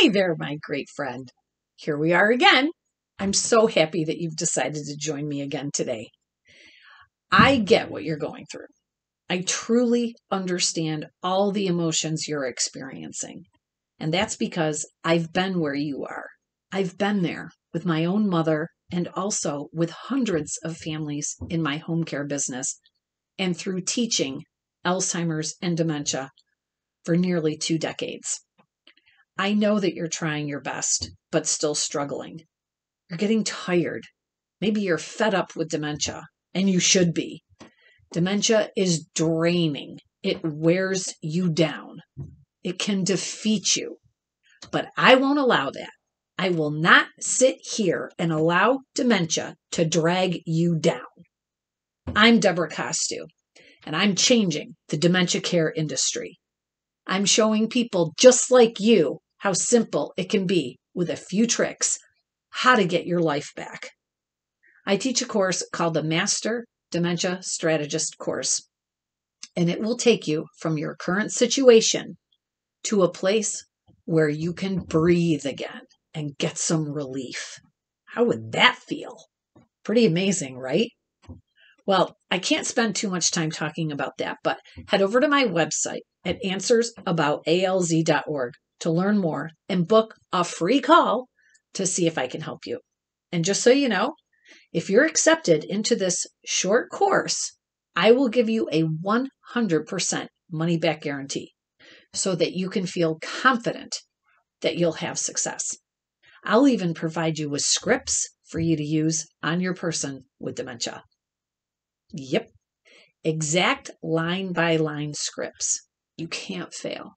Hey there, my great friend. Here we are again. I'm so happy that you've decided to join me again today. I get what you're going through. I truly understand all the emotions you're experiencing. And that's because I've been where you are. I've been there with my own mother and also with hundreds of families in my home care business and through teaching Alzheimer's and dementia for nearly 2 decades. I know that you're trying your best, but still struggling. You're getting tired. Maybe you're fed up with dementia, and you should be. Dementia is draining. It wears you down. It can defeat you. But I won't allow that. I will not sit here and allow dementia to drag you down. I'm Debra, and I'm changing the dementia care industry. I'm showing people just like you how simple it can be with a few tricks, how to get your life back. I teach a course called the Master Dementia Strategist course, and it will take you from your current situation to a place where you can breathe again and get some relief. How would that feel? Pretty amazing, right? Well, I can't spend too much time talking about that, but head over to my website at answeraboutalz.org to learn more and book a free call to see if I can help you. And just so you know, if you're accepted into this short course, I will give you a 100% money back guarantee so that you can feel confident that you'll have success. I'll even provide you with scripts for you to use on your person with dementia. Yep, exact line-by-line scripts. You can't fail.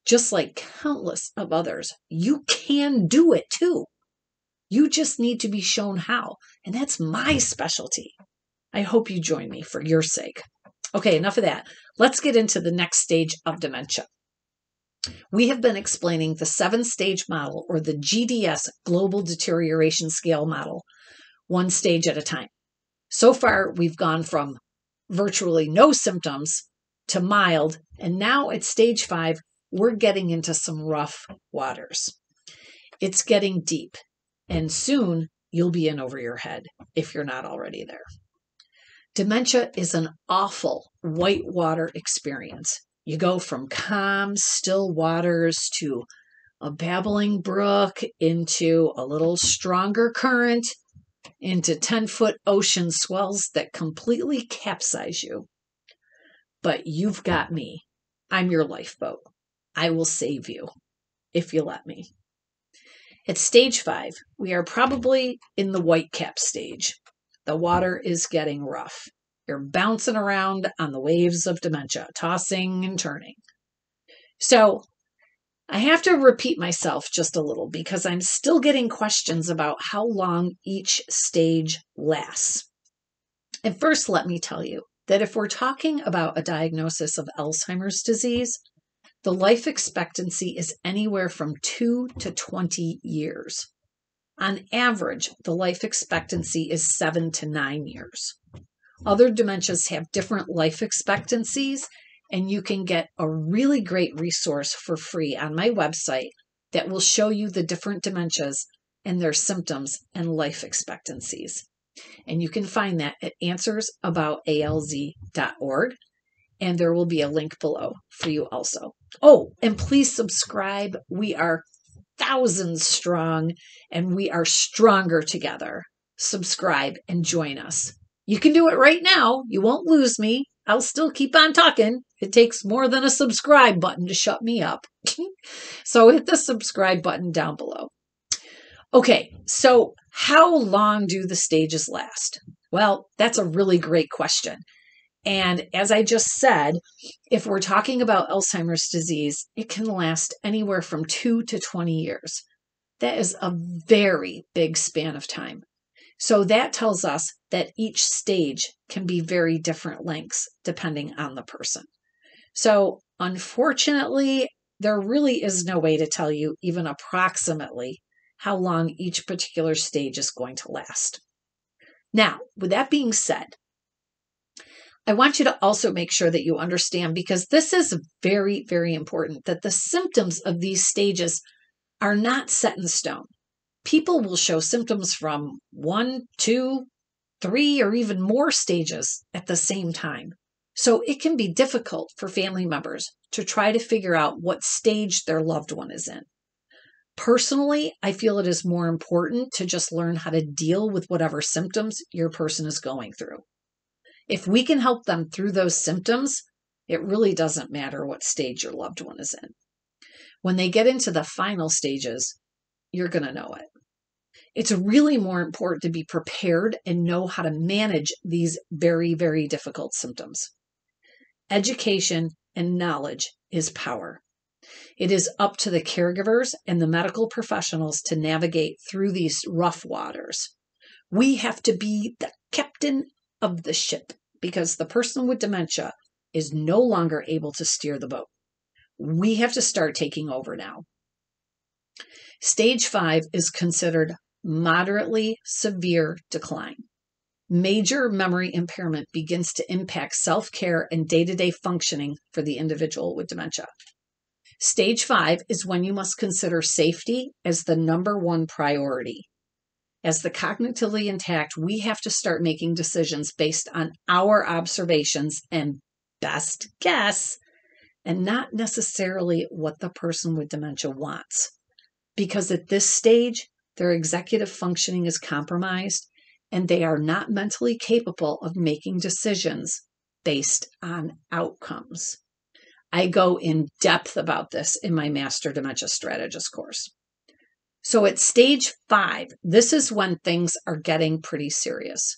Just like countless of others, you can do it too. You just need to be shown how, and that's my specialty. I hope you join me for your sake. Okay, enough of that. Let's get into the next stage of dementia. We have been explaining the 7-stage model, or the GDS, Global Deterioration Scale model, one stage at a time. So far, we've gone from virtually no symptoms to mild, and now at stage 5, we're getting into some rough waters. It's getting deep, and soon you'll be in over your head if you're not already there. Dementia is an awful whitewater experience. You go from calm, still waters to a babbling brook, into a little stronger current, into 10-foot ocean swells that completely capsize you. But you've got me. I'm your lifeboat. I will save you if you let me. At stage 5, we are probably in the whitecap stage. The water is getting rough. You're bouncing around on the waves of dementia, tossing and turning. So I have to repeat myself just a little because I'm still getting questions about how long each stage lasts. And first, let me tell you that if we're talking about a diagnosis of Alzheimer's disease, the life expectancy is anywhere from 2 to 20 years. On average, the life expectancy is 7 to 9 years. Other dementias have different life expectancies, and you can get a really great resource for free on my website that will show you the different dementias and their symptoms and life expectancies. And you can find that at answeraboutalz.org, and there will be a link below for you also. Oh, and please subscribe. We are thousands strong, and we are stronger together. Subscribe and join us. You can do it right now. You won't lose me. I'll still keep on talking. It takes more than a subscribe button to shut me up. So hit the subscribe button down below. Okay, so how long do the stages last? Well, that's a really great question. And as I just said, if we're talking about Alzheimer's disease, it can last anywhere from 2 to 20 years. That is a very big span of time. So that tells us that each stage can be very different lengths depending on the person. So unfortunately, there really is no way to tell you even approximately how long each particular stage is going to last. Now, with that being said, I want you to also make sure that you understand, because this is very, very important, that the symptoms of these stages are not set in stone. People will show symptoms from 1, 2, 3, or even more stages at the same time. So it can be difficult for family members to try to figure out what stage their loved one is in. Personally, I feel it is more important to just learn how to deal with whatever symptoms your person is going through. If we can help them through those symptoms, it really doesn't matter what stage your loved one is in. When they get into the final stages, you're going to know it. It's really more important to be prepared and know how to manage these very, very difficult symptoms. Education and knowledge is power. It is up to the caregivers and the medical professionals to navigate through these rough waters. We have to be the captain of the ship because the person with dementia is no longer able to steer the boat. We have to start taking over now. Stage 5 is considered moderately severe decline. Major memory impairment begins to impact self-care and day-to-day functioning for the individual with dementia. Stage 5 is when you must consider safety as the number one priority. As the cognitively intact, we have to start making decisions based on our observations and best guess, and not necessarily what the person with dementia wants. Because at this stage, their executive functioning is compromised, and they are not mentally capable of making decisions based on outcomes. I go in depth about this in my Master Dementia Strategist course. So at stage 5, this is when things are getting pretty serious.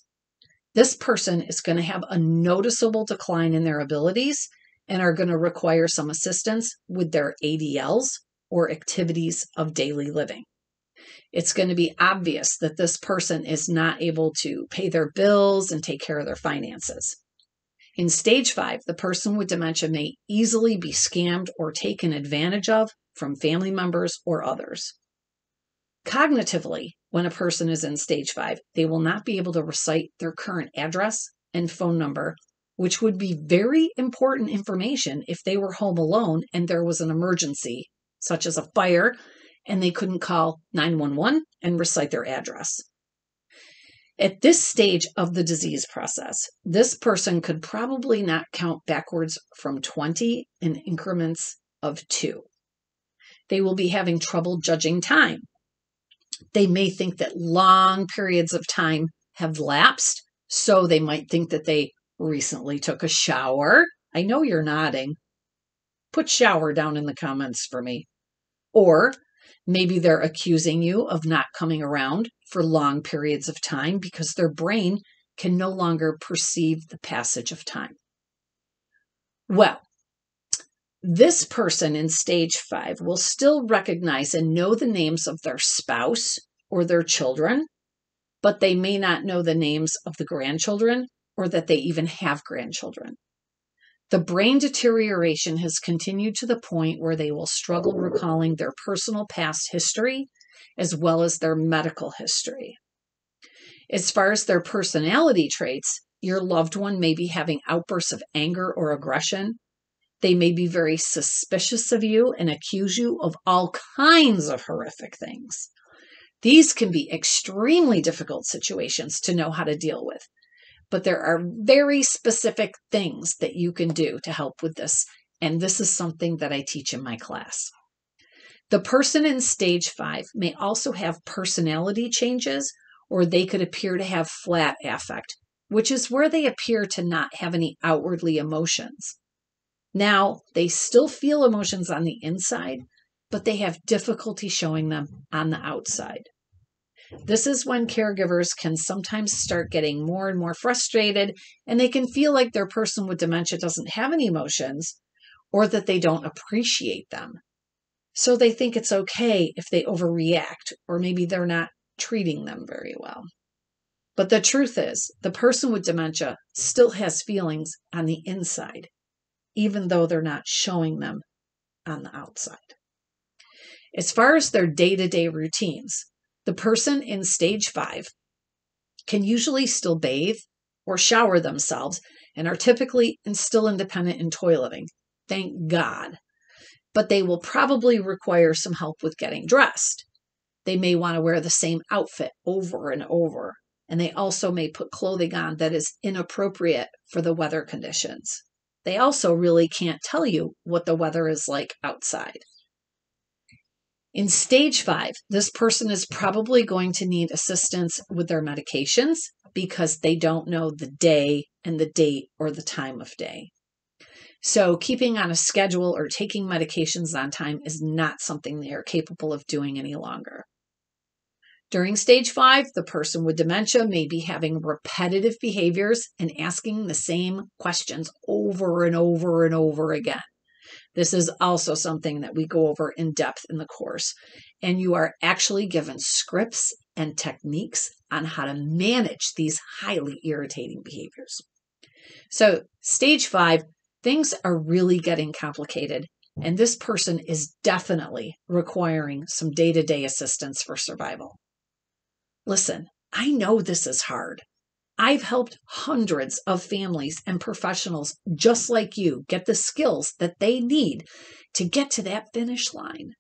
This person is going to have a noticeable decline in their abilities and are going to require some assistance with their ADLs or activities of daily living. It's going to be obvious that this person is not able to pay their bills and take care of their finances. In stage 5, the person with dementia may easily be scammed or taken advantage of from family members or others. Cognitively, when a person is in stage 5, they will not be able to recite their current address and phone number, which would be very important information if they were home alone and there was an emergency, such as a fire, and they couldn't call 911 and recite their address. At this stage of the disease process, this person could probably not count backwards from 20 in increments of 2. They will be having trouble judging time. They may think that long periods of time have lapsed, so they might think that they recently took a shower. I know you're nodding. Put shower down in the comments for me. Or maybe they're accusing you of not coming around for long periods of time because their brain can no longer perceive the passage of time. Well, this person in stage 5 will still recognize and know the names of their spouse or their children, but they may not know the names of the grandchildren or that they even have grandchildren. The brain deterioration has continued to the point where they will struggle recalling their personal past history as well as their medical history. As far as their personality traits, your loved one may be having outbursts of anger or aggression. They may be very suspicious of you and accuse you of all kinds of horrific things. These can be extremely difficult situations to know how to deal with. But there are very specific things that you can do to help with this, and this is something that I teach in my class. The person in stage 5 may also have personality changes, or they could appear to have flat affect, which is where they appear to not have any outwardly emotions. Now, they still feel emotions on the inside, but they have difficulty showing them on the outside. This is when caregivers can sometimes start getting more and more frustrated, and they can feel like their person with dementia doesn't have any emotions or that they don't appreciate them. So they think it's okay if they overreact, or maybe they're not treating them very well. But the truth is, the person with dementia still has feelings on the inside, even though they're not showing them on the outside. As far as their day-to-day routines, the person in stage 5 can usually still bathe or shower themselves and are typically still independent in toileting. Thank God. but they will probably require some help with getting dressed. They may want to wear the same outfit over and over, and they also may put clothing on that is inappropriate for the weather conditions. They also really can't tell you what the weather is like outside. In stage 5, this person is probably going to need assistance with their medications because they don't know the day and the date or the time of day. So keeping on a schedule or taking medications on time is not something they are capable of doing any longer. During stage 5, the person with dementia may be having repetitive behaviors and asking the same questions over and over and over again. This is also something that we go over in depth in the course, and you are actually given scripts and techniques on how to manage these highly irritating behaviors. So stage 5, things are really getting complicated, and this person is definitely requiring some day-to-day assistance for survival. Listen, I know this is hard. I've helped hundreds of families and professionals just like you get the skills that they need to get to that finish line.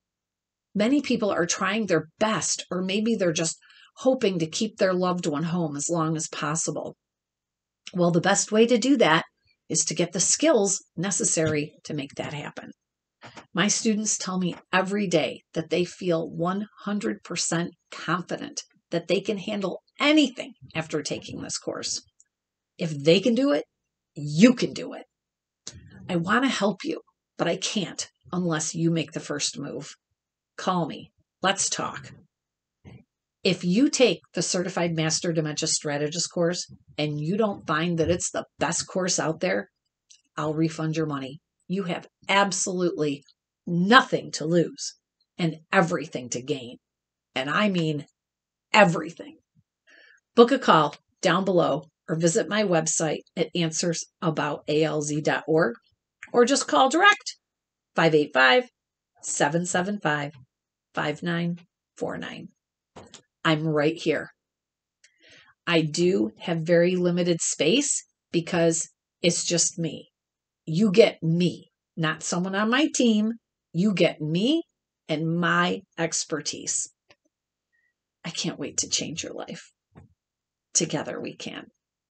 Many people are trying their best, or maybe they're just hoping to keep their loved one home as long as possible. Well, the best way to do that is to get the skills necessary to make that happen. My students tell me every day that they feel 100% confident that they can handle anything after taking this course. If they can do it, you can do it. I want to help you, but I can't unless you make the first move. Call me. Let's talk. If you take the Certified Master Dementia Strategist course and you don't find that it's the best course out there, I'll refund your money. You have absolutely nothing to lose and everything to gain. And I mean everything. Book a call down below or visit my website at answersaboutalz.org or just call direct 585-775-5949. I'm right here. I do have very limited space because it's just me. You get me, not someone on my team. You get me and my expertise. I can't wait to change your life. Together we can.